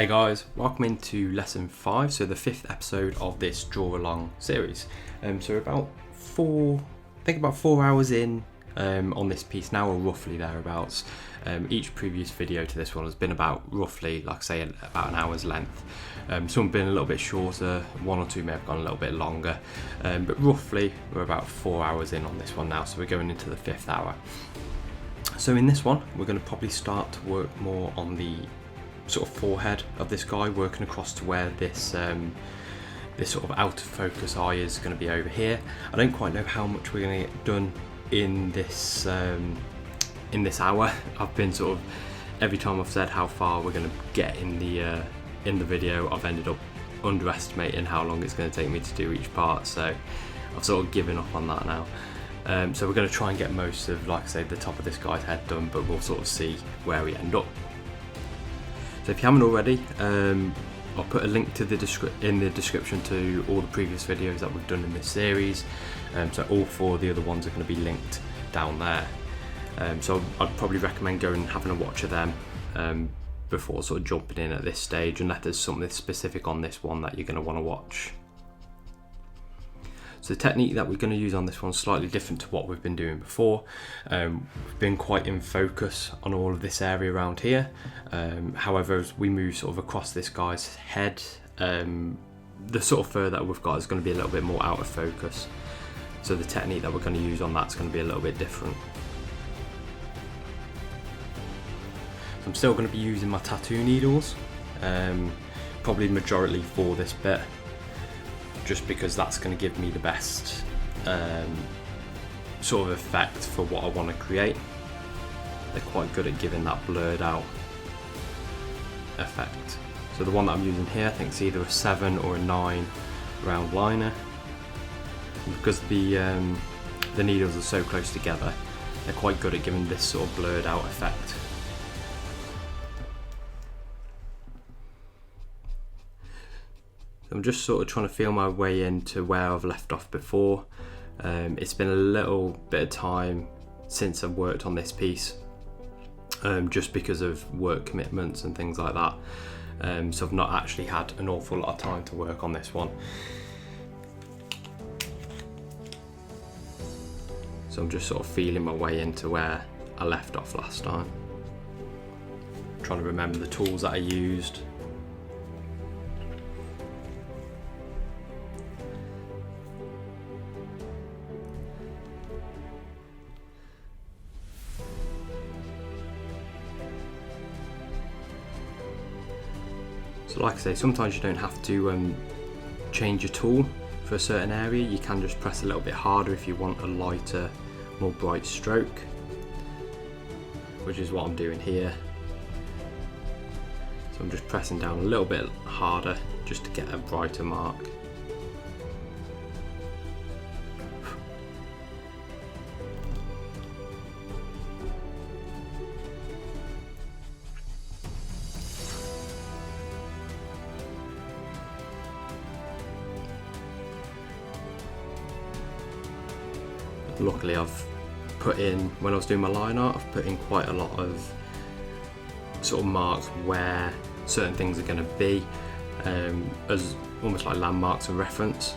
Hey guys, welcome into lesson 5, so the 5th episode of this draw along series. So about 4 hours in on this piece now, or roughly thereabouts. Each previous video to this one has been about roughly, like I say, about an hour's length. Some have been a little bit shorter, one or two may have gone a little bit longer, but roughly we're about 4 hours in on this one now, so we're going into the 5th hour. So in this one, we're going to probably start to work more on the sort of forehead of this guy, working across to where this this sort of out of focus eye is going to be over here. I don't quite know how much we're going to get done in this hour. I've been sort of, every time I've said how far we're going to get in the video, I've ended up underestimating how long it's going to take me to do each part, so I've sort of given up on that now. So we're going to try and get most of, like I say, the top of this guy's head done, but we'll sort of see where we end up. So if you haven't already, I'll put a link to in the description to all the previous videos that we've done in this series. So all 4 of the other ones are going to be linked down there. So I'd probably recommend going and having a watch of them before sort of jumping in at this stage, unless there's something specific on this one that you're going to want to watch. So the technique that we're going to use on this one is slightly different to what we've been doing before. We've been quite in focus on all of this area around here. However, as we move sort of across this guy's head, the sort of fur that we've got is going to be a little bit more out of focus. So the technique that we're going to use on that's going to be a little bit different. So I'm still going to be using my tattoo needles, probably majority for this bit, just because that's going to give me the best sort of effect for what I want to create. They're quite good at giving that blurred out effect. So the one that I'm using here, I think it's either a 7 or a 9 round liner. And because the needles are so close together, they're quite good at giving this sort of blurred out effect. I'm just sort of trying to feel my way into where I've left off before. It's been a little bit of time since I've worked on this piece, just because of work commitments and things like that. So I've not actually had an awful lot of time to work on this one. So I'm just sort of feeling my way into where I left off last time. Trying to remember the tools that I used. So like I say, sometimes you don't have to change your tool for a certain area. You can just press a little bit harder if you want a lighter, more bright stroke, which is what I'm doing here. So I'm just pressing down a little bit harder just to get a brighter mark. Luckily I've put in, when I was doing my line art, I've put in quite a lot of sort of marks where certain things are going to be, as almost like landmarks and reference.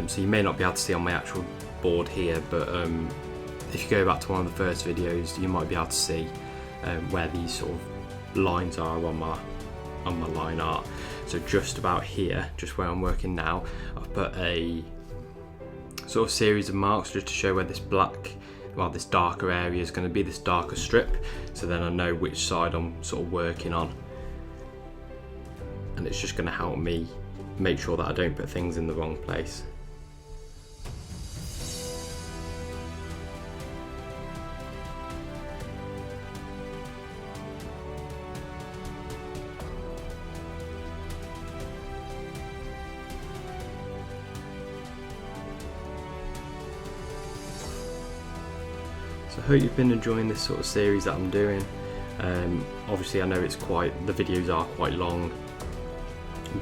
So you may not be able to see on my actual board here, but if you go back to one of the first videos, you might be able to see where these sort of lines are on my line art. So just about here, just where I'm working now, I've put a sort of series of marks just to show where this this darker area is going to be, this darker strip, so then I know which side I'm sort of working on, and it's just going to help me make sure that I don't put things in the wrong place. So I hope you've been enjoying this sort of series that I'm doing. Obviously I know the videos are quite long,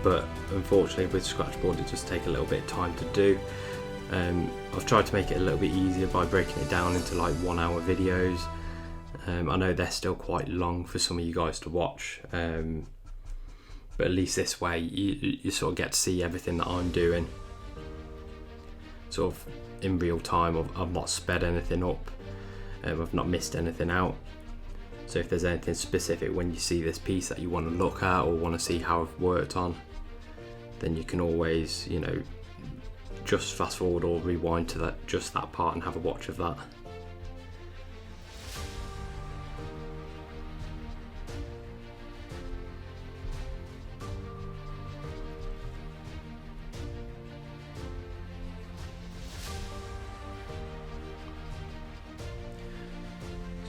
but unfortunately with Scratchboard it does take a little bit of time to do. I've tried to make it a little bit easier by breaking it down into like 1 hour videos. I know they're still quite long for some of you guys to watch, But at least this way you sort of get to see everything that I'm doing sort of in real time. I've not sped anything up, I've not missed anything out. So if there's anything specific when you see this piece that you want to look at or want to see how I've worked on, then you can always, you know, just fast forward or rewind to that part and have a watch of that.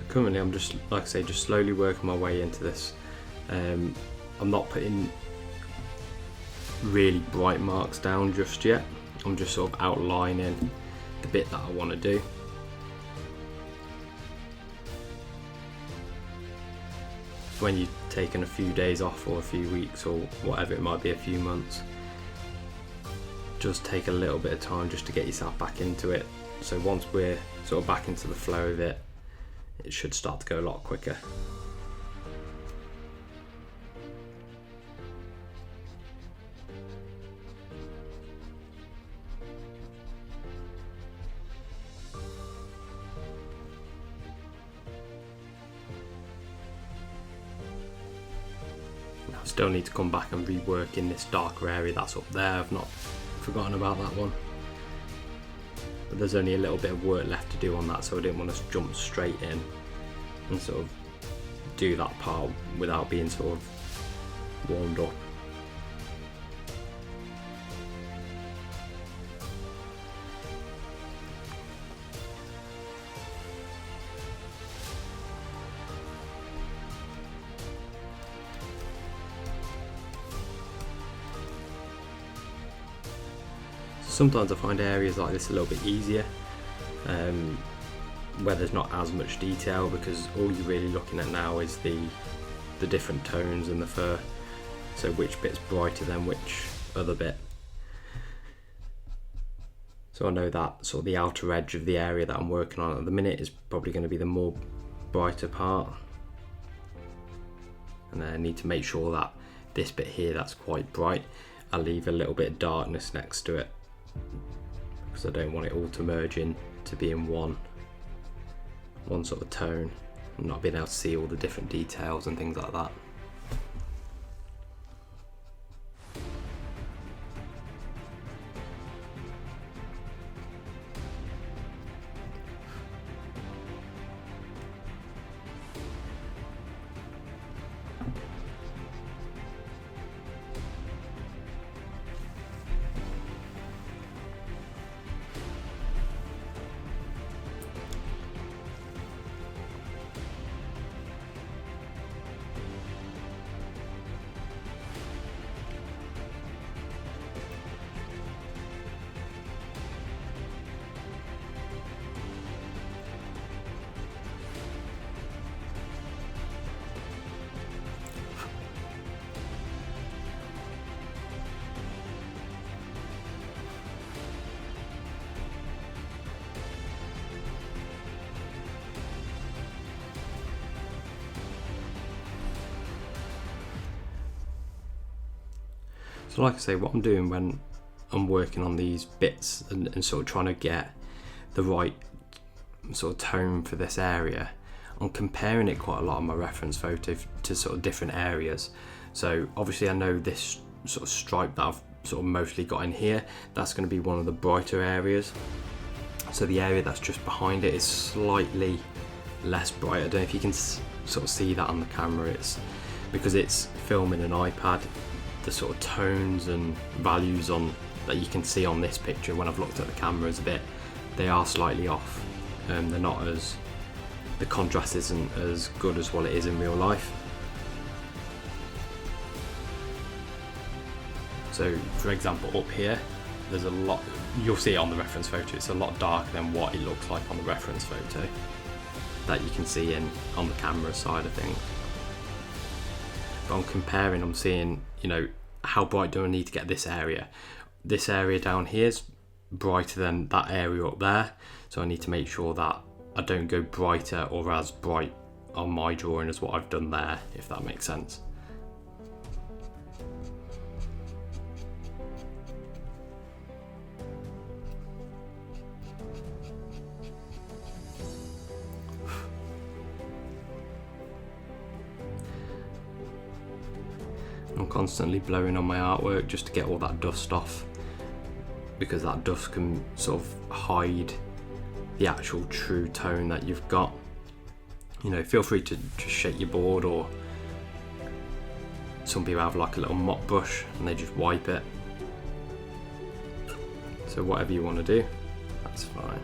Currently I'm just, like I say, just slowly working my way into this. I'm not putting really bright marks down just yet. I'm just sort of outlining the bit that I want to do. When you've taken a few days off or a few weeks or whatever it might be, a few months, just take a little bit of time just to get yourself back into it. So once we're sort of back into the flow of it, it should start to go a lot quicker. Now I still need to come back and rework in this darker area that's up there. I've not forgotten about that one. But there's only a little bit of work left to do on that, so I didn't want to jump straight in and sort of do that part without being sort of warmed up. Sometimes I find areas like this a little bit easier, where there's not as much detail, because all you're really looking at now is the different tones in the fur, so which bit's brighter than which other bit. So I know that sort of the outer edge of the area that I'm working on at the minute is probably going to be the more brighter part, and then I need to make sure that this bit here that's quite bright, I leave a little bit of darkness next to it, because I don't want it all to merge in to be in one sort of tone and not being able to see all the different details and things like that. So like I say, what I'm doing when I'm working on these bits and sort of trying to get the right sort of tone for this area, I'm comparing it quite a lot on my reference photo to sort of different areas. So obviously I know this sort of stripe that I've sort of mostly got in here, that's going to be one of the brighter areas. So the area that's just behind it is slightly less bright. I don't know if you can sort of see that on the camera. It's because it's filming an iPad, the sort of tones and values on that you can see on this picture when I've looked at the cameras a bit, they are slightly off. They're not as, the contrast isn't as good as what it is in real life. So for example, up here there's a lot, you'll see it on the reference photo, it's a lot darker than what it looks like on the reference photo that you can see on the camera side of things. But I'm comparing, I'm seeing, you know, how bright do I need to get this area? This area down here is brighter than that area up there, so I need to make sure that I don't go brighter or as bright on my drawing as what I've done there, if that makes sense. I'm constantly blowing on my artwork just to get all that dust off, because that dust can sort of hide the actual true tone that you've got. You know, feel free to just shake your board, or some people have like a little mop brush and they just wipe it. So whatever you want to do, that's fine.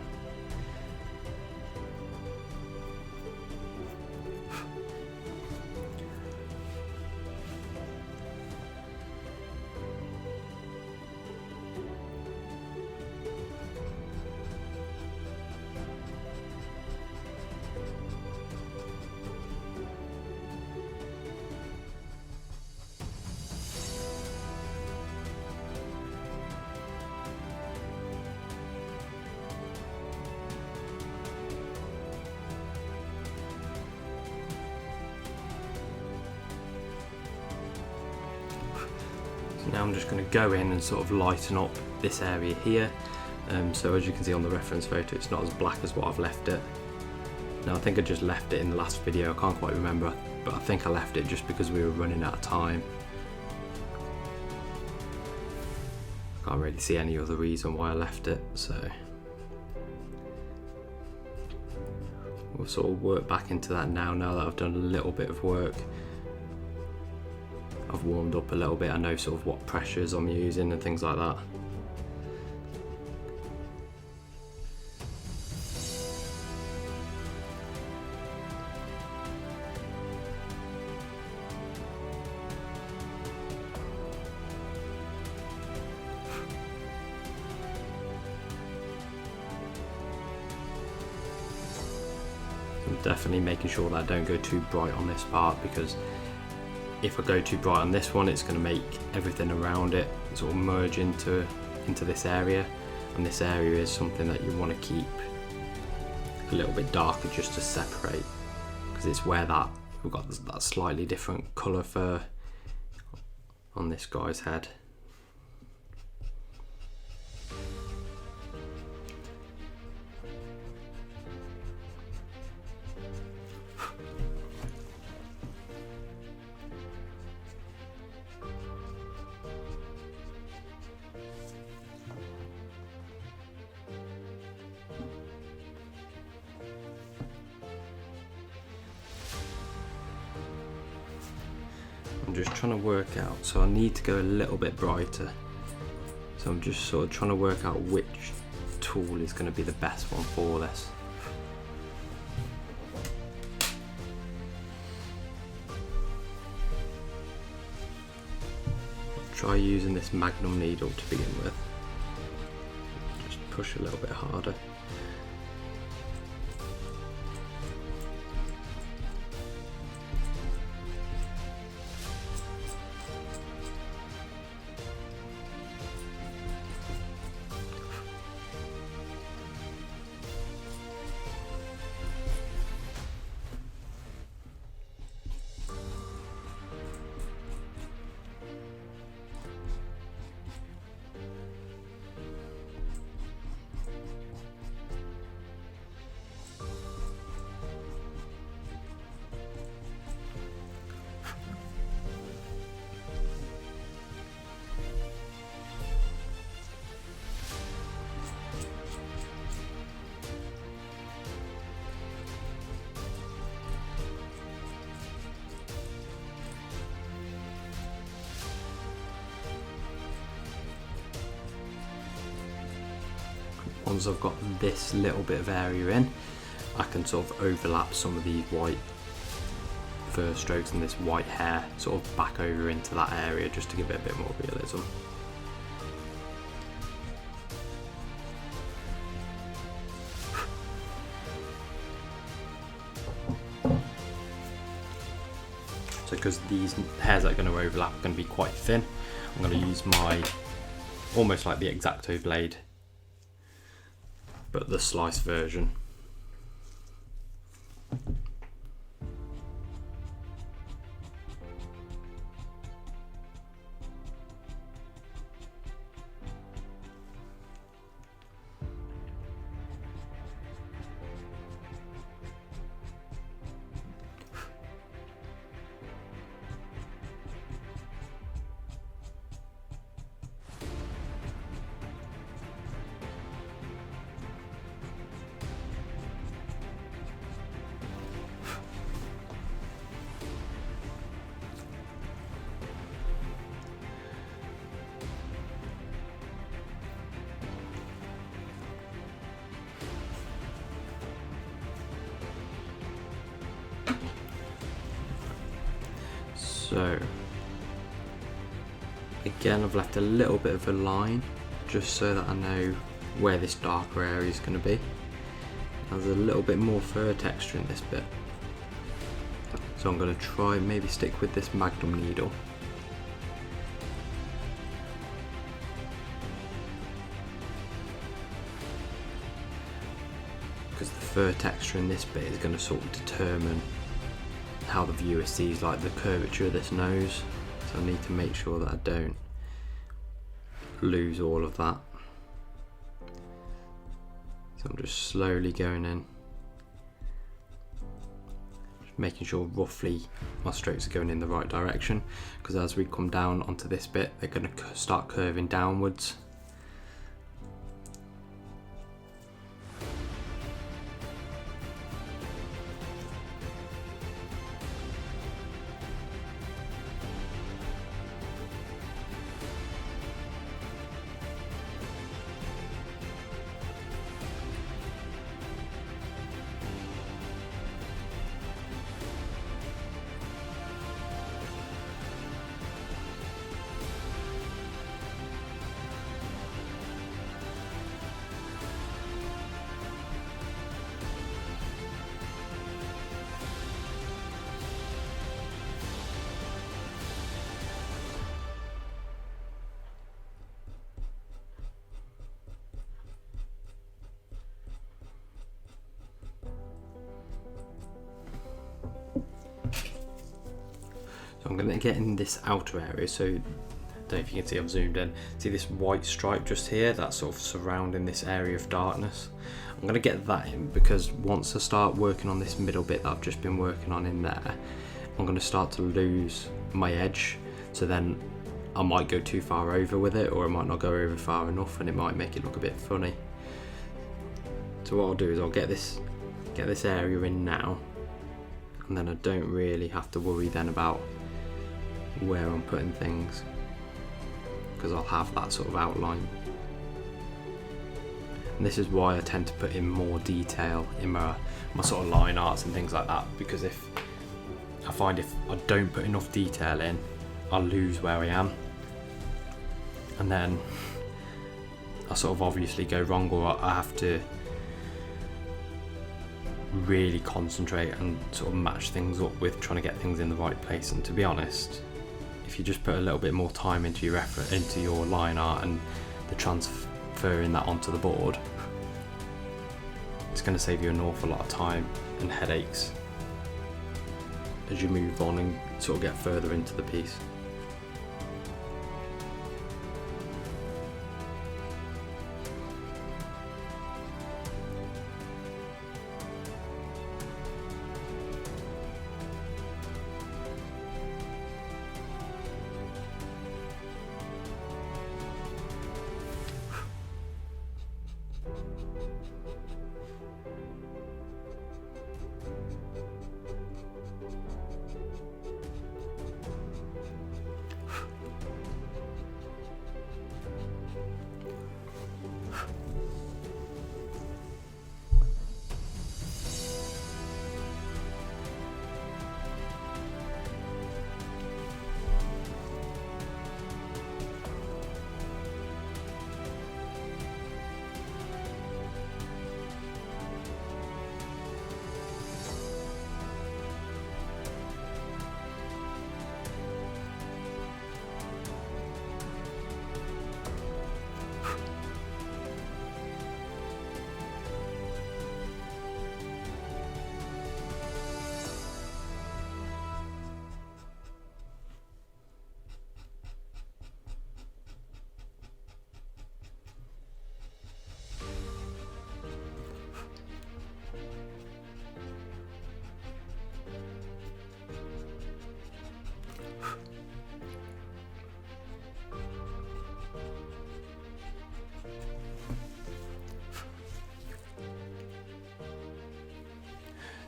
Now I'm just going to go in and sort of lighten up this area here. So as you can see on the reference photo, it's not as black as what I've left it. Now I think I just left it in the last video, I can't quite remember, but I think I left it just because we were running out of time. Can't really see any other reason why I left it, so we'll sort of work back into that now that I've done a little bit of work. I've warmed up a little bit, I know sort of what pressures I'm using and things like that. I'm definitely making sure that I don't go too bright on this part, because if I go too bright on this one, it's going to make everything around it sort of merge into this area, and this area is something that you want to keep a little bit darker just to separate, because it's where we've got that slightly different colour fur on this guy's head. I'm just trying to work out, so I need to go a little bit brighter. So I'm just sort of trying to work out which tool is going to be the best one for this. Try using this Magnum needle to begin with. Just push a little bit harder. Once I've got this little bit of area in, I can sort of overlap some of these white fur strokes and this white hair sort of back over into that area, just to give it a bit more realism. So because these hairs that are going to overlap are going to be quite thin, I'm going to use my almost like the X-Acto blade, but the slice version. So again, I've left a little bit of a line just so that I know where this darker area is going to be. There's a little bit more fur texture in this bit, so I'm going to try and maybe stick with this magnum needle. Because the fur texture in this bit is going to sort of determine how the viewer sees like the curvature of this nose, so I need to make sure that I don't lose all of that. So I'm just slowly going in, just making sure roughly my strokes are going in the right direction, because as we come down onto this bit they're going to start curving downwards. So I'm going to get in this outer area, so I don't know if you can see, I've zoomed in. See this white stripe just here, that's sort of surrounding this area of darkness. I'm going to get that in because once I start working on this middle bit that I've just been working on in there, I'm going to start to lose my edge, so then I might go too far over with it, or I might not go over far enough and it might make it look a bit funny. So what I'll do is I'll get this area in now, and then I don't really have to worry then about where I'm putting things, because I'll have that sort of outline. And this is why I tend to put in more detail in my sort of line arts and things like that, because if I don't put enough detail in, I'll lose where I am, and then I sort of obviously go wrong, or I have to really concentrate and sort of match things up with trying to get things in the right place. And to be honest, if you just put a little bit more time into your effort, into your line art and the transferring that onto the board, it's going to save you an awful lot of time and headaches as you move on and sort of get further into the piece.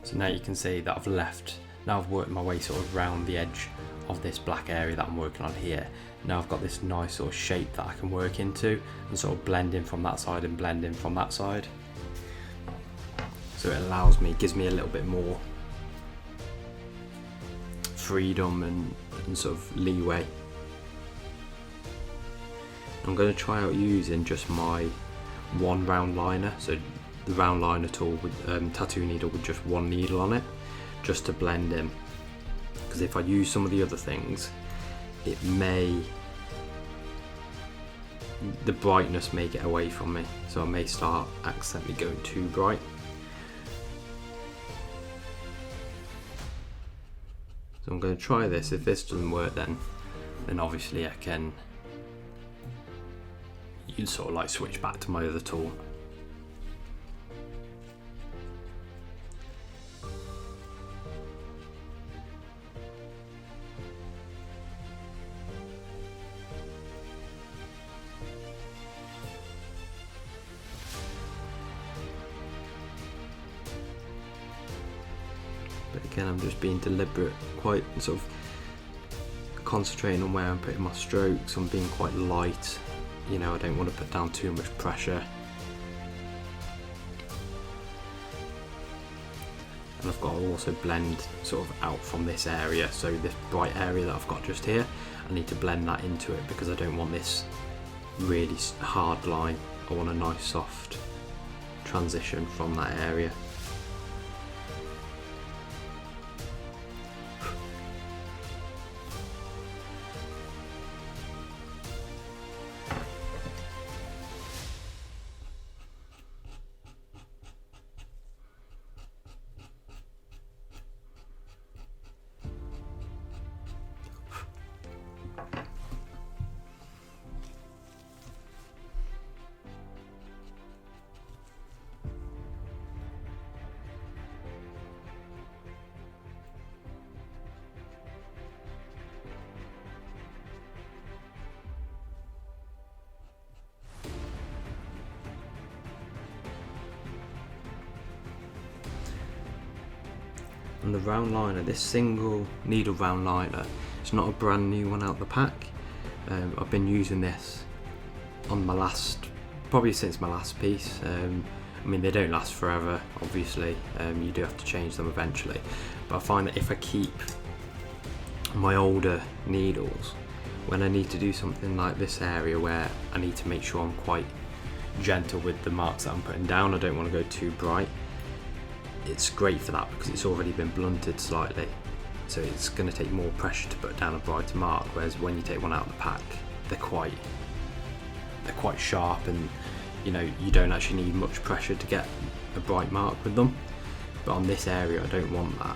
So now you can see that I've worked my way sort of around the edge of this black area that I'm working on here. Now I've got this nice sort of shape that I can work into and sort of blend in from that side and blend in from that side. So it gives me a little bit more freedom and and sort of leeway. I'm going to try out using just my one round liner, so the round liner tool with tattoo needle with just one needle on it, just to blend in, because if I use some of the other things, the brightness may get away from me, so I may start accidentally going too bright. So I'm going to try this. If this doesn't work, then obviously I can sort of like switch back to my other tool. But again, I'm just being deliberate, quite sort of concentrating on where I'm putting my strokes. I'm being quite light, you know, I don't want to put down too much pressure. And I've got to also blend sort of out from this area, so this bright area that I've got just here, I need to blend that into it because I don't want this really hard line. I want a nice soft transition from that area. And the round liner, this single needle round liner, it's not a brand new one out the pack. I've been using this on probably since my last piece. I mean, they don't last forever, obviously. You do have to change them eventually. But I find that if I keep my older needles, when I need to do something like this area where I need to make sure I'm quite gentle with the marks that I'm putting down, I don't want to go too bright. It's great for that because it's already been blunted slightly, so it's going to take more pressure to put down a brighter mark, whereas when you take one out of the pack, they're quite sharp, and you know, you don't actually need much pressure to get a bright mark with them. But on this area, I don't want that.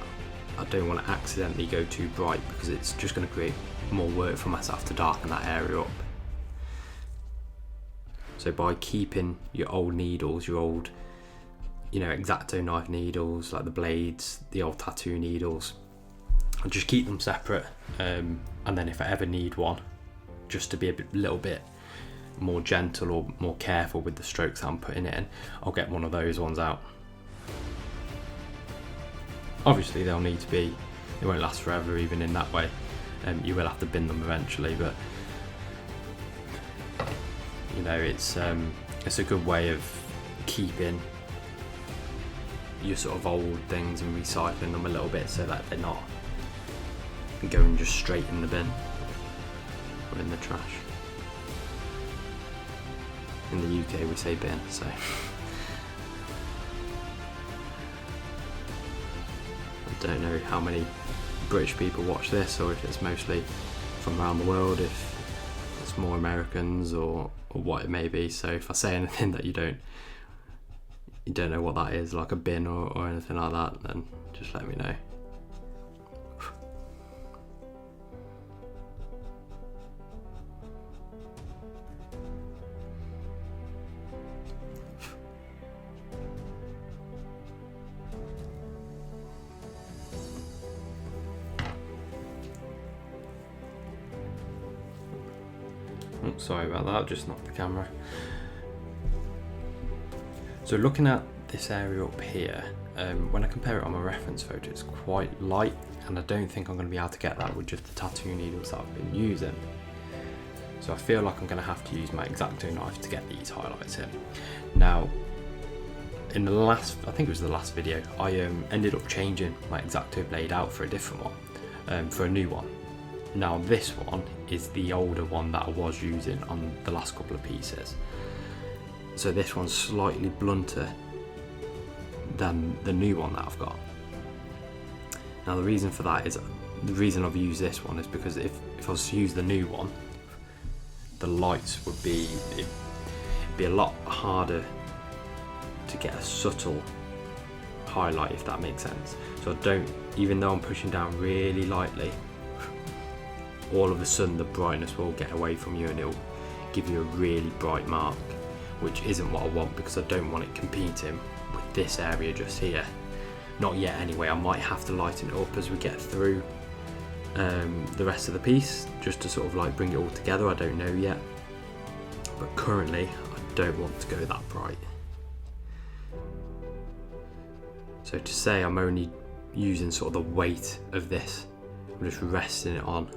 I don't want to accidentally go too bright because it's just going to create more work for myself to darken that area up. So by keeping your old needles, your old, you know, X-Acto knife needles, like the blades, the old tattoo needles, I'll just keep them separate, and then if I ever need one, just to be a little bit more gentle or more careful with the strokes that I'm putting in, I'll get one of those ones out. Obviously they won't last forever even in that way. You will have to bin them eventually, but you know, it's a good way of keeping your sort of old things and recycling them a little bit so that they're not going just straight in the bin or in the trash. In the UK we say bin, so I don't know how many British people watch this, or if it's mostly from around the world, if it's more Americans or what it may be. So if I say anything that you don't know what that is, like a bin or anything like that, then just let me know. Oh, sorry about that, I've just knocked the camera. So looking at this area up here, when I compare it on my reference photo, it's quite light, and I don't think I'm going to be able to get that with just the tattoo needles that I've been using. So I feel like I'm going to have to use my X-Acto knife to get these highlights in. Now, in the last, I think it was the last video, I ended up changing my X-Acto blade out for a different one, for a new one. Now this one is the older one that I was using on the last couple of pieces. So this one's slightly blunter than the new one that I've got. Now the reason for that is, the reason I've used this one is because if I was to use the new one, the lights would be, it'd be a lot harder to get a subtle highlight, if that makes sense. So I don't, even though I'm pushing down really lightly, all of a sudden the brightness will get away from you and it'll give you a really bright mark, which isn't what I want, because I don't want it competing with this area just here. Not yet anyway. I might have to lighten it up as we get through the rest of the piece, just to sort of like bring it all together. I don't know yet, but currently I don't want to go that bright. So to say I'm only using sort of the weight of this, I'm just resting it on,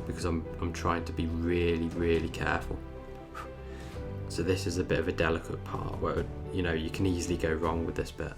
because I'm trying to be really careful. So this is a bit of a delicate part where, you know, you can easily go wrong with this bit.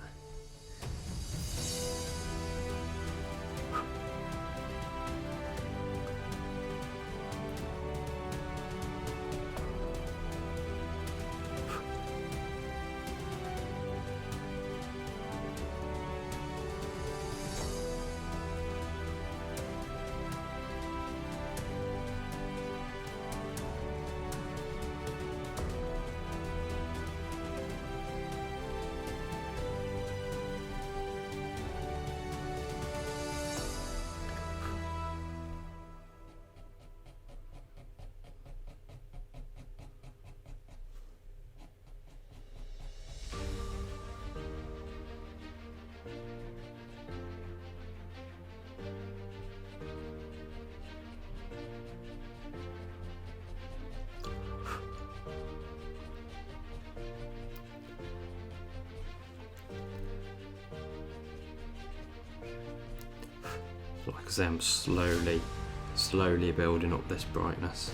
Like I say, I'm slowly building up this brightness.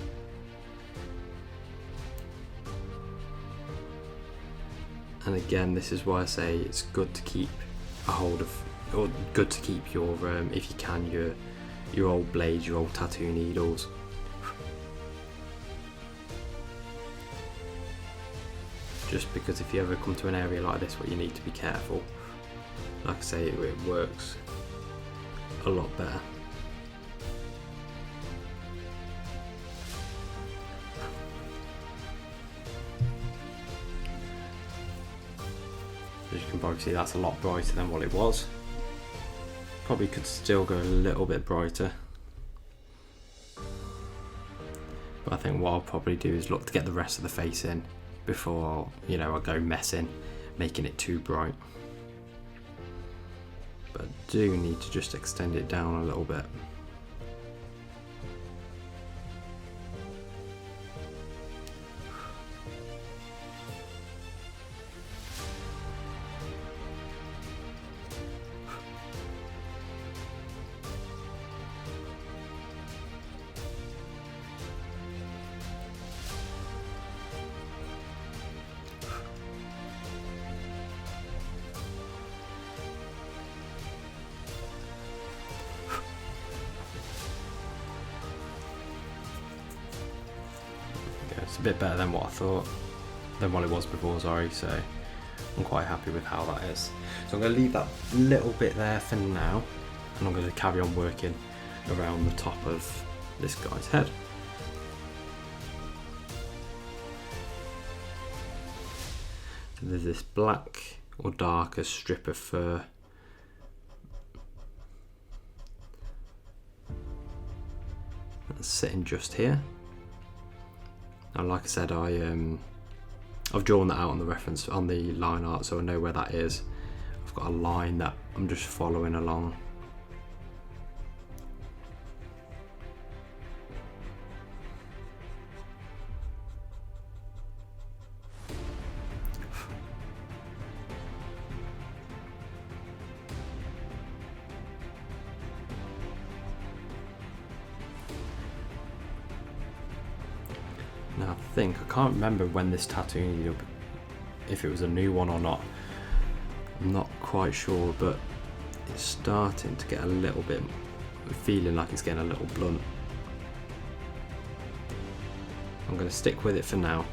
And again, this is why I say it's good to keep a hold of, or good to keep your, if you can, your old blades, your old tattoo needles. Just because if you ever come to an area like this where you need to be careful, like I say, it works a lot better. As you can probably see, that's a lot brighter than what it was. Probably could still go a little bit brighter, but I think what I'll probably do is look to get the rest of the face in before, you know, I go messing, making it too bright. But I do need to just extend it down a little bit. It's a bit better than what I thought, than what it was before, sorry, so I'm quite happy with how that is. So I'm going to leave that little bit there for now, and I'm going to carry on working around the top of this guy's head. So there's this black or darker strip of fur. That's sitting just here. Now, like I said, I've drawn that out on the reference, on the line art, so I know where that is. I've got a line that I'm just following along. Now I can't remember when this tattoo needle, if it was a new one or not, I'm not quite sure, but it's starting to get a little bit feeling like it's getting a little blunt. I'm going to stick with it for now,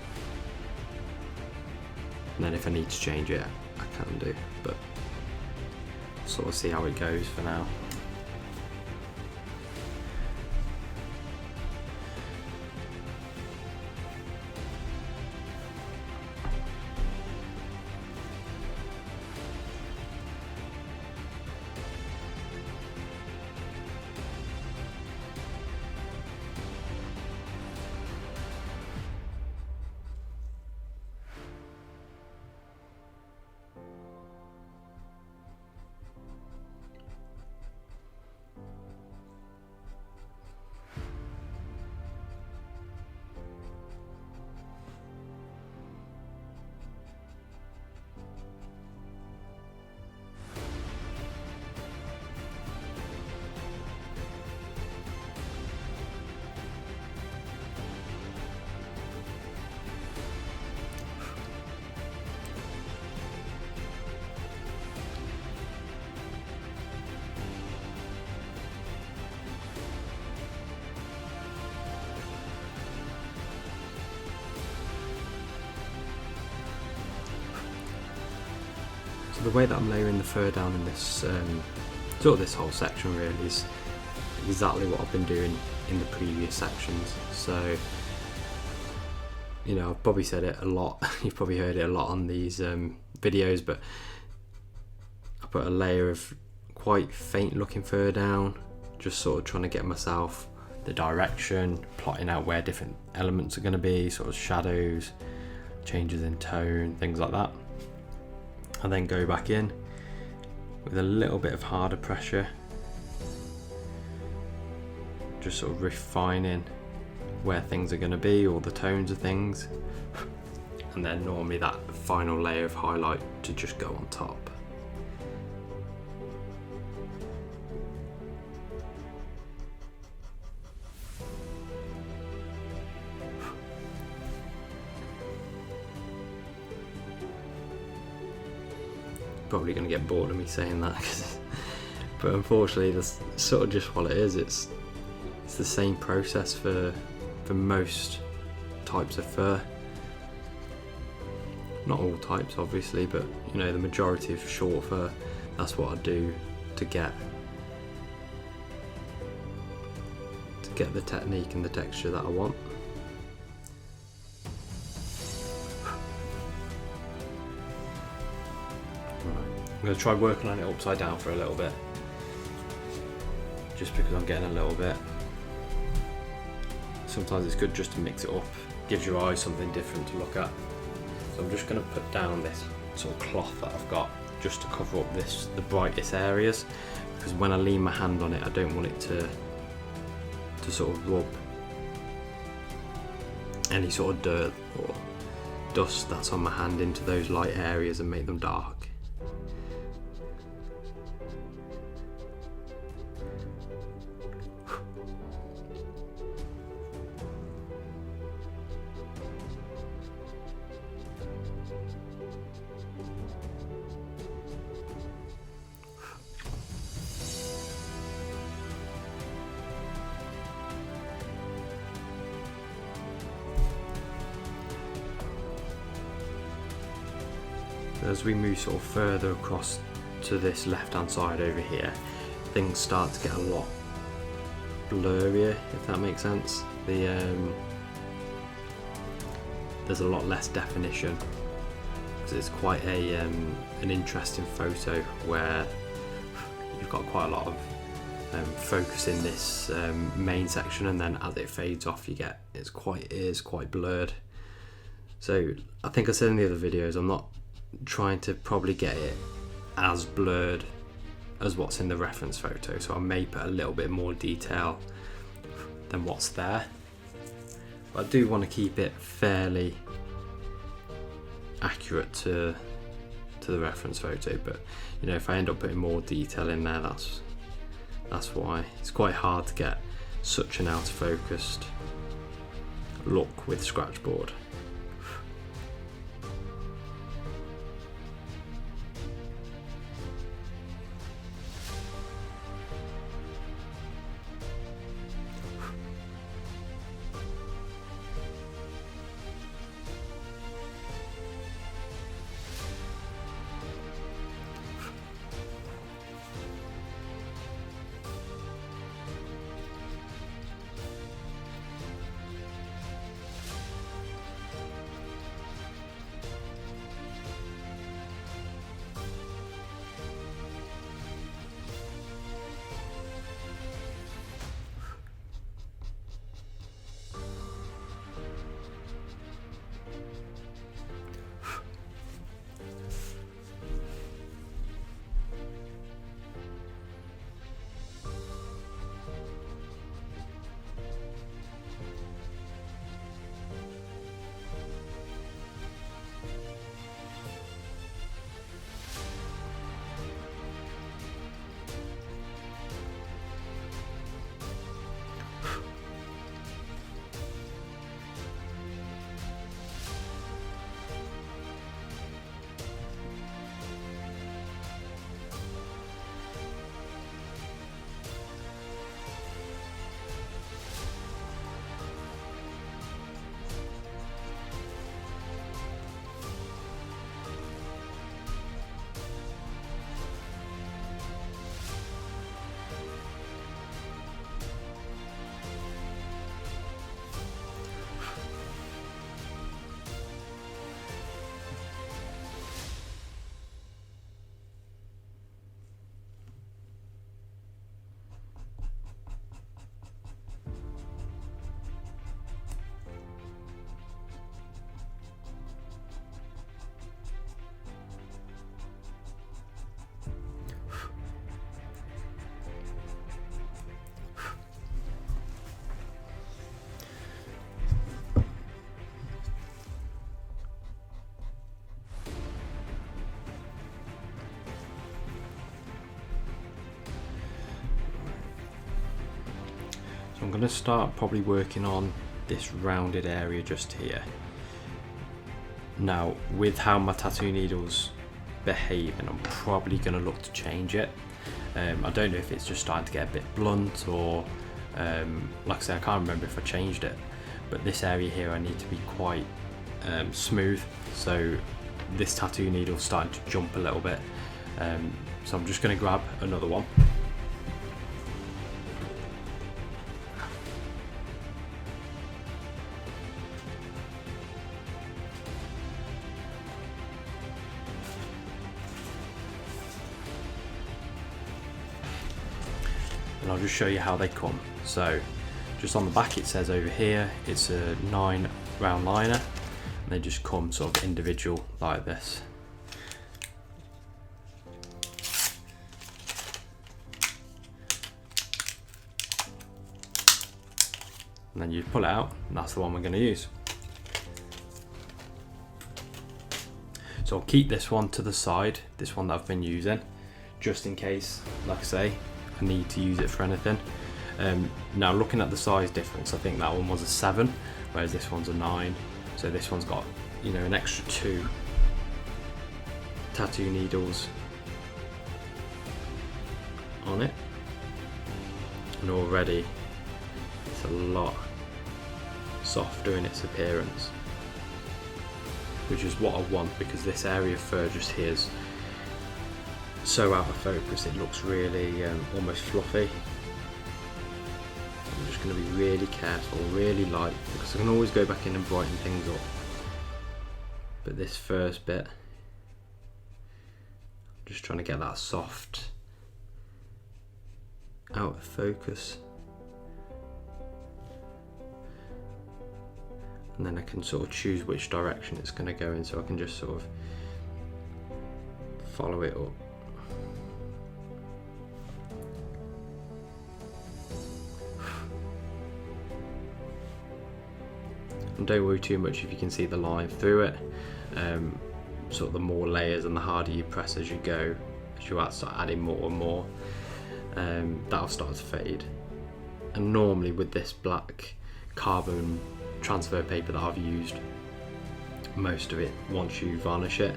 and then if I need to change it, I can do, but sort of see how it goes for now. So the way that I'm layering the fur down in this sort of this whole section really is exactly what I've been doing in the previous sections. So, you know, I've probably said it a lot, you've probably heard it a lot on these videos, but I put a layer of quite faint looking fur down, just sort of trying to get myself the direction, plotting out where different elements are going to be, sort of shadows, changes in tone, things like that. And then go back in with a little bit of harder pressure, just sort of refining where things are going to be, or the tones of things, and then normally that final layer of highlight to just go on top. Probably going to get bored of me saying that, but unfortunately that's sort of just what it is. It's the same process for most types of fur. Not all types obviously, but you know, the majority of short fur, that's what I do to get the technique and the texture that I want. I'm going to try working on it upside down for a little bit, just because I'm getting a little bit. Sometimes it's good just to mix it up, gives your eyes something different to look at. So I'm just going to put down this sort of cloth that I've got just to cover up the brightest areas, because when I lean my hand on it, I don't want it to sort of rub any sort of dirt or dust that's on my hand into those light areas and make them dark. As we move sort of further across to this left hand side over here, things start to get a lot blurrier, if that makes sense. There's a lot less definition, because it's quite an interesting photo where you've got quite a lot of focus in this main section, and then as it fades off it is quite blurred. So I think I said in the other videos, I'm not trying to probably get it as blurred as what's in the reference photo, so I may put a little bit more detail than what's there, but I do want to keep it fairly accurate to the reference photo. But you know, if I end up putting more detail in there, that's why it's quite hard to get such an out of focused look with scratchboard. I'm going to start probably working on this rounded area just here. Now, with how my tattoo needle's behaving, I'm probably going to look to change it. I don't know if it's just starting to get a bit blunt, or like I say, I can't remember if I changed it, but this area here I need to be quite smooth, so this tattoo needle's starting to jump a little bit, so I'm just going to grab another one. And I'll just show you how they come. So just on the back it says over here it's a 9 round liner, and they just come sort of individual like this. And then you pull it out, and that's the one we're going to use. So I'll keep this one to the side, this one that I've been using, just in case, like I say, I need to use it for anything. Now looking at the size difference, I think that one was a 7, whereas this one's a 9. So this one's got, you know, an extra 2 tattoo needles on it, and already it's a lot softer in its appearance, which is what I want, because this area of fur just here is so out of focus, it looks really almost fluffy. I'm just going to be really careful, really light, because I can always go back in and brighten things up. But this first bit, I'm just trying to get that soft, out of focus. And then I can sort of choose which direction it's going to go in, so I can just sort of follow it up. And don't worry too much if you can see the line through it. Sort of the more layers and the harder you press as you go, as you start adding more and more, that'll start to fade. And normally with this black carbon transfer paper that I've used, most of it, once you varnish it,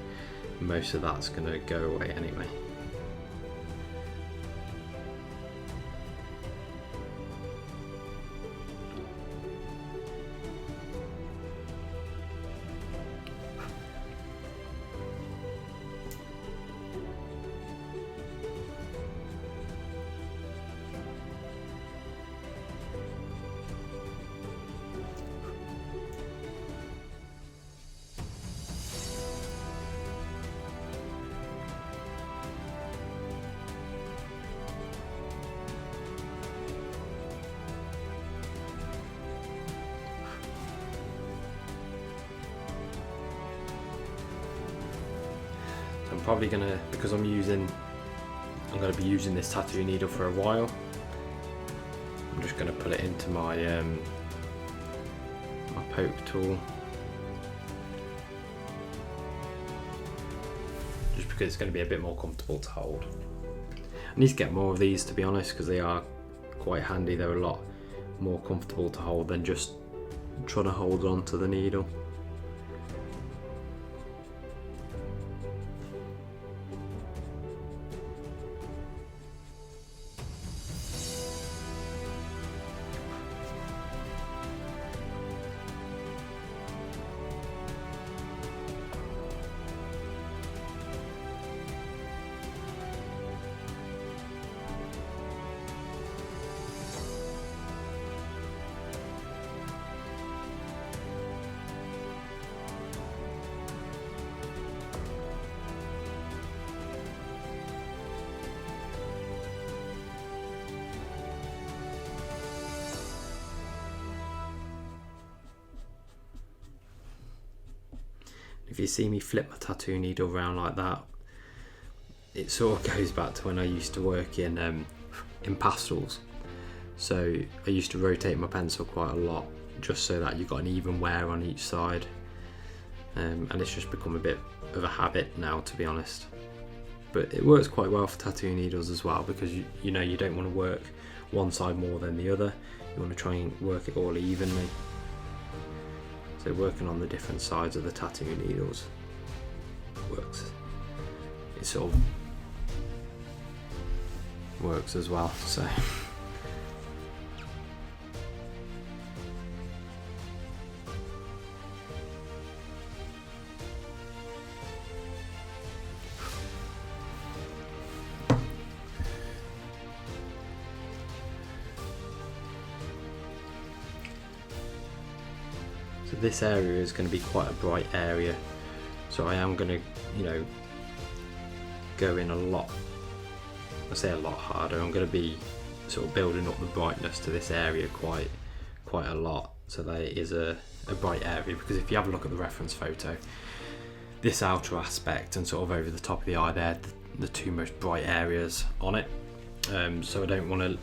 most of that's going to go away anyway. I'm probably gonna, because I'm gonna be using this tattoo needle for a while, I'm just gonna put it into my my poke tool, just because it's going to be a bit more comfortable to hold. I need to get more of these, to be honest, because they are quite handy. They're a lot more comfortable to hold than just trying to hold on to the needle. If you see me flip my tattoo needle around like that, it sort of goes back to when I used to work in pastels. So I used to rotate my pencil quite a lot, just so that you've got an even wear on each side. And it's just become a bit of a habit now, to be honest. but it works quite well for tattoo needles as well, because you know you don't want to work one side more than the other. You want to try and work it all evenly. So working on the different sides of the tattoo needles works. It sort of works as well. So this area is going to be quite a bright area, so I am going to, you know, go in a lot, I say a lot harder. I'm going to be sort of building up the brightness to this area quite a lot, so that it is a bright area, because if you have a look at the reference photo, this outer aspect and sort of over the top of the eye, they're the two most bright areas on it. So I don't want to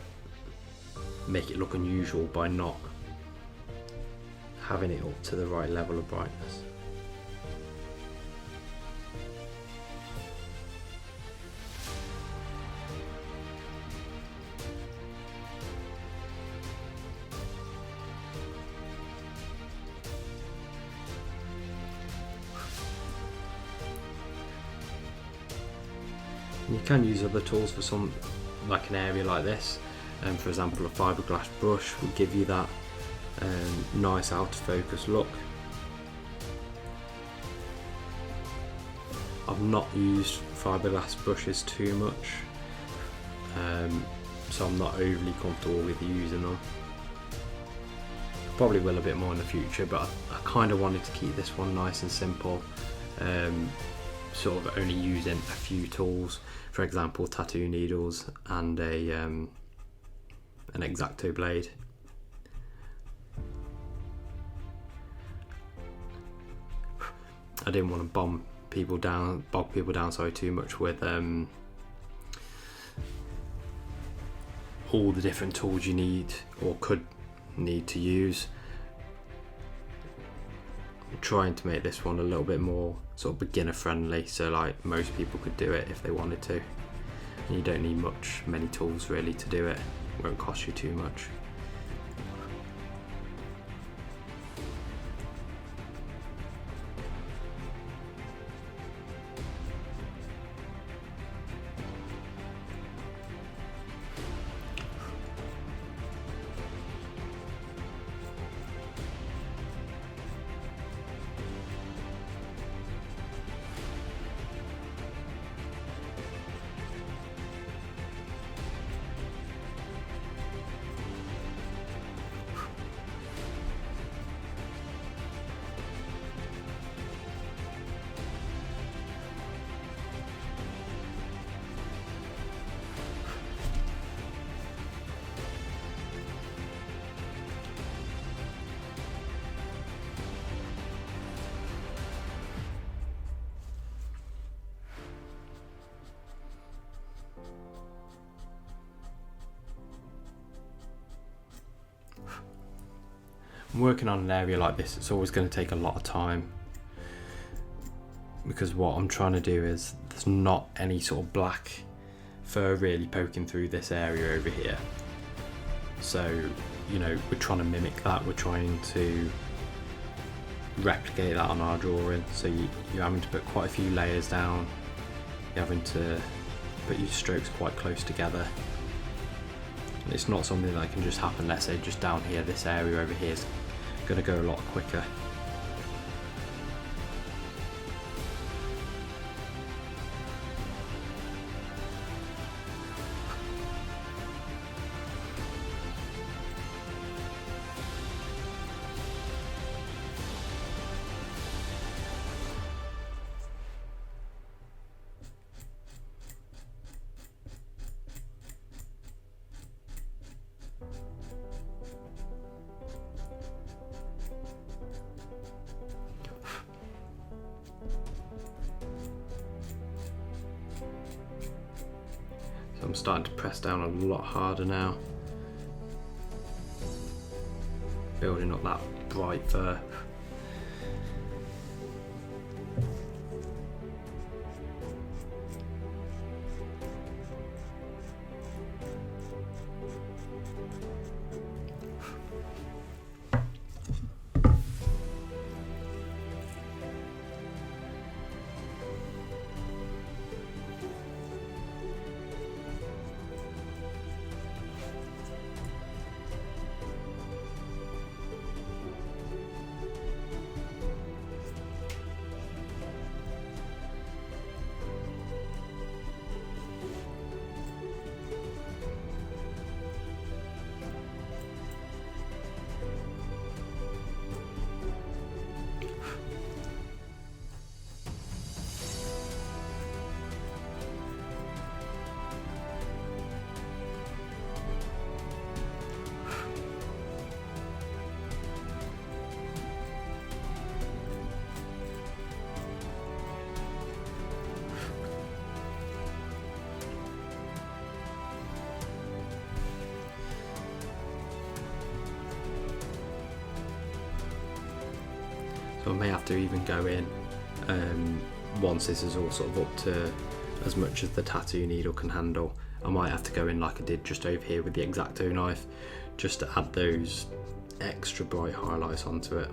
make it look unusual by not having it up to the right level of brightness. You can use other tools for some, like an area like this. For example, a fiberglass brush will give you that nice out of focus look. I've not used fiberglass brushes too much, so I'm not overly comfortable with using them. Probably will a bit more in the future, but I kind of wanted to keep this one nice and simple, sort of only using a few tools, for example tattoo needles and an X-Acto blade. I didn't want to bog people down too much with all the different tools you need or could need to use. I'm trying to make this one a little bit more sort of beginner friendly, so like most people could do it if they wanted to. And you don't need many tools really to do it. It won't cost you too much. Working on an area like this, it's always going to take a lot of time, because what I'm trying to do is there's not any sort of black fur really poking through this area over here. So, you know, we're trying to mimic that, we're trying to replicate that on our drawing. So you're having to put quite a few layers down, you're having to put your strokes quite close together. It's not something that can just happen, let's say just down here, this area over here is going to go a lot quicker. I'm starting to press down a lot harder now, building up that bright fur. I may have to even go in once this is all sort of up to as much as the tattoo needle can handle. I might have to go in like I did just over here with the X-Acto knife, just to add those extra bright highlights onto it.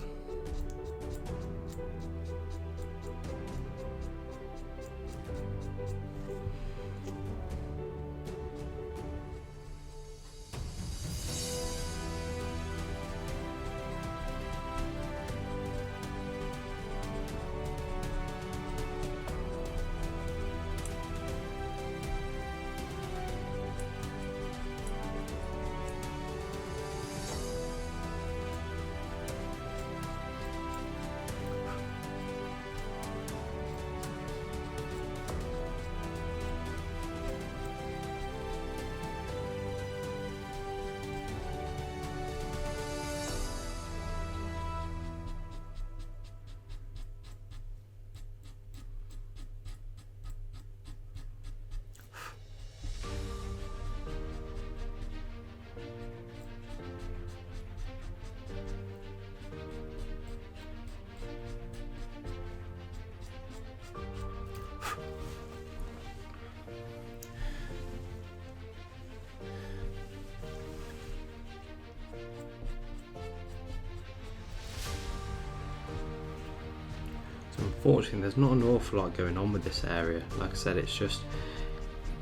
Unfortunately, there's not an awful lot going on with this area. Like I said, it's just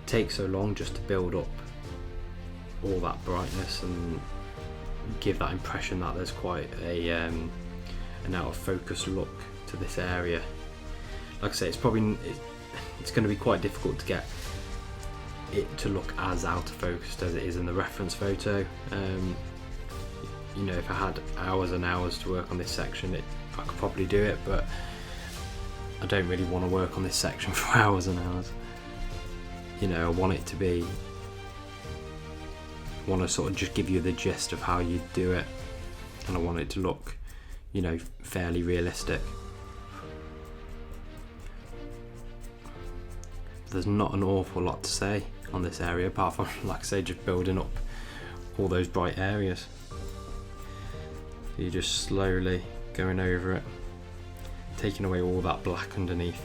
takes so long just to build up all that brightness and give that impression that there's quite an out of focus look to this area. Like I say, it's going to be quite difficult to get it to look as out of focus as it is in the reference photo. You know, if I had hours and hours to work on this section, I could probably do it, but I don't really want to work on this section for hours and hours. You know, I want it to be, I want to sort of just give you the gist of how you do it, and I want it to look, you know, fairly realistic. There's not an awful lot to say on this area, apart from, like I say, just building up all those bright areas. You're just slowly going over it, taking away all that black underneath.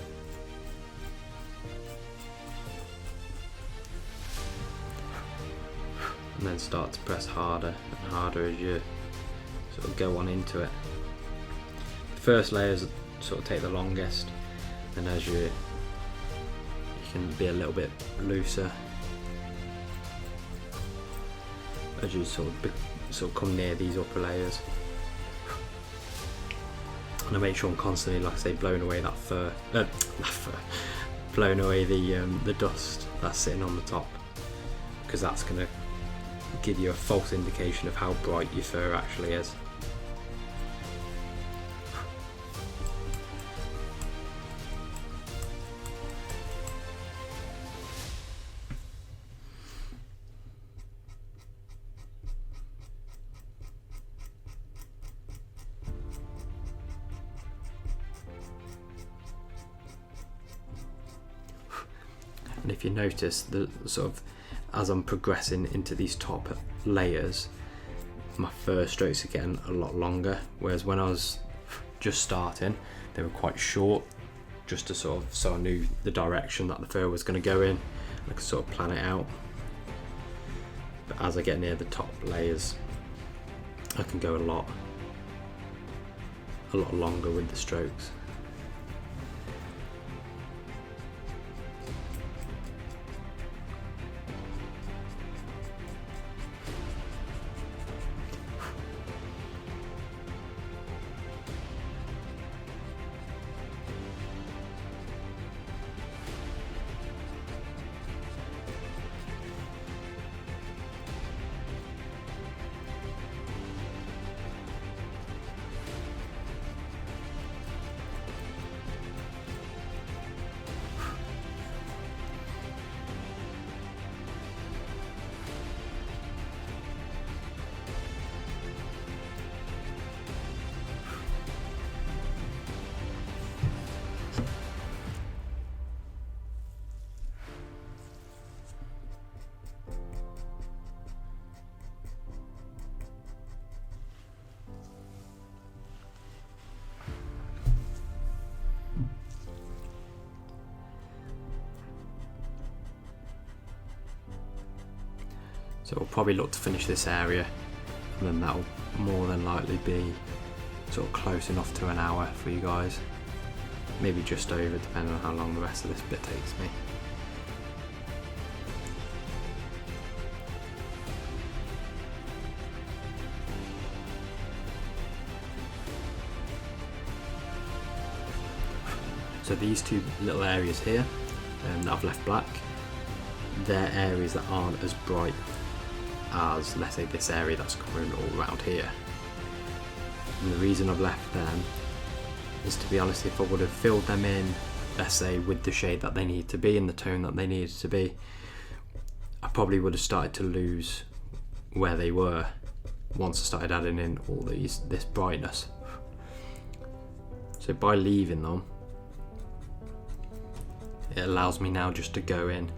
And then start to press harder and harder as you sort of go on into it. The first layers sort of take the longest, and as you can be a little bit looser as you sort of come near these upper layers. And I make sure I'm constantly, like I say, blowing away that fur, blowing away the dust that's sitting on the top, because that's going to give you a false indication of how bright your fur actually is. And if you notice, the sort of as I'm progressing into these top layers, my fur strokes are getting a lot longer, whereas when I was just starting they were quite short, just to sort of, so I knew the direction that the fur was going to go in, I could sort of plan it out. But as I get near the top layers, I can go a lot longer with the strokes. So we'll probably look to finish this area, and then that'll more than likely be sort of close enough to an hour for you guys. Maybe just over, depending on how long the rest of this bit takes me. So these two little areas here that I've left black, they're areas that aren't as bright as, let's say, this area that's covering all around here. And the reason I've left them is, to be honest, if I would have filled them in, let's say, with the shade that they need to be and the tone that they needed to be, I probably would have started to lose where they were once I started adding in all this brightness. So by leaving them, it allows me now just to go in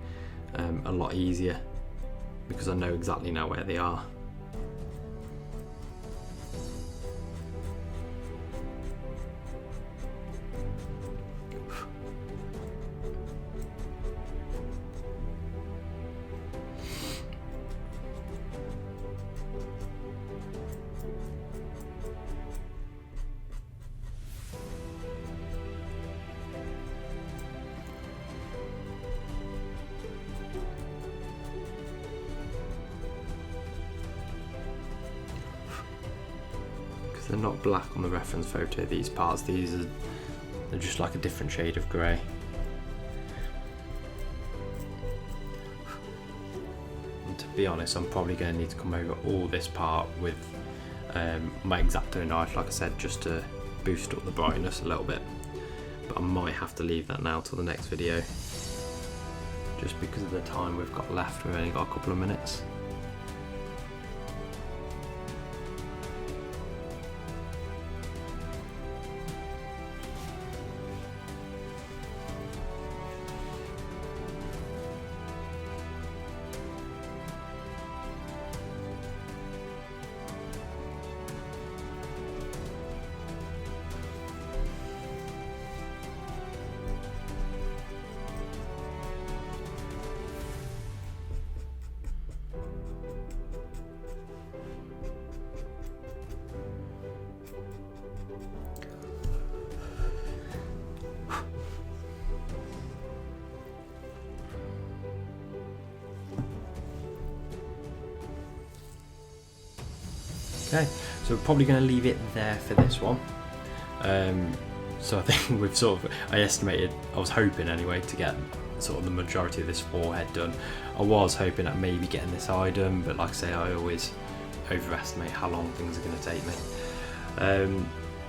a lot easier, because I know exactly now where they are. They're not black on the reference photo, these parts, they're just like a different shade of grey. And to be honest, I'm probably going to need to come over all this part with my X-Acto knife, like I said, just to boost up the brightness a little bit. But I might have to leave that now till the next video, just because of the time we've got left. We've only got a couple of minutes. Okay, so we're probably going to leave it there for this one. So I think we've sort of, I was hoping anyway to get sort of the majority of this forehead done. I was hoping at maybe getting this eye done, but like I say, I always overestimate how long things are going to take me.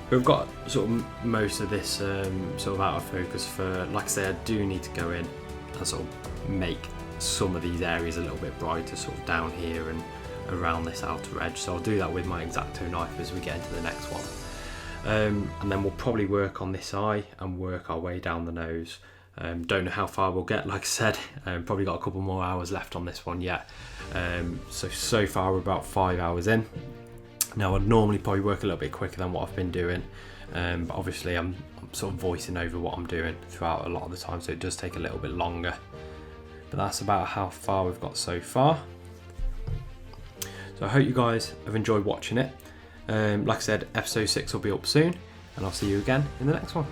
We've got sort of most of this sort of out of focus for, like I say, I do need to go in and sort of make some of these areas a little bit brighter, sort of down here and around this outer edge. So I'll do that with my X-Acto knife as we get into the next one. And then we'll probably work on this eye and work our way down the nose. Don't know how far we'll get, like I said, probably got a couple more hours left on this one yet. So far we're about 5 hours in. Now I'd normally probably work a little bit quicker than what I've been doing, but obviously I'm sort of voicing over what I'm doing throughout a lot of the time, so it does take a little bit longer. But that's about how far we've got so far. So I hope you guys have enjoyed watching it. Like I said, episode 6 will be up soon, and I'll see you again in the next one.